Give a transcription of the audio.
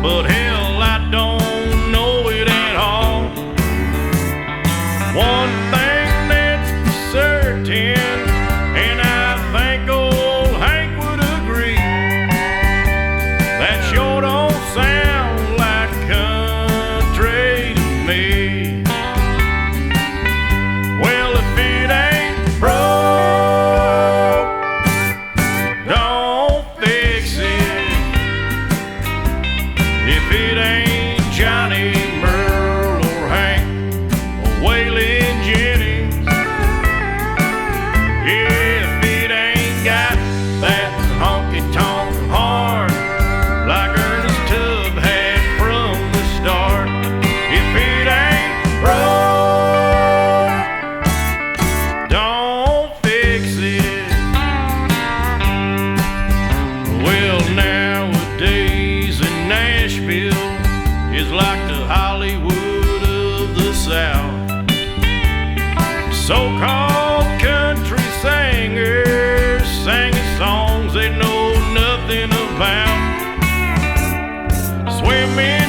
but hell, I don't know it at all. One thing that's for certain, and I think old Hank would agree, that sure don't sound like country to me. Well, if it ain't broke, don't fix it. If it ain't Johnny, Merle, or Hank, or Waylon Jennings, if it ain't got that honky-tonk horn like Ernest Tubb had from the start, if it ain't broke, don't fix it. Well, nowadays in Nashville is like the Hollywood of the South. So-called country singers singing songs they know nothing about. Swimming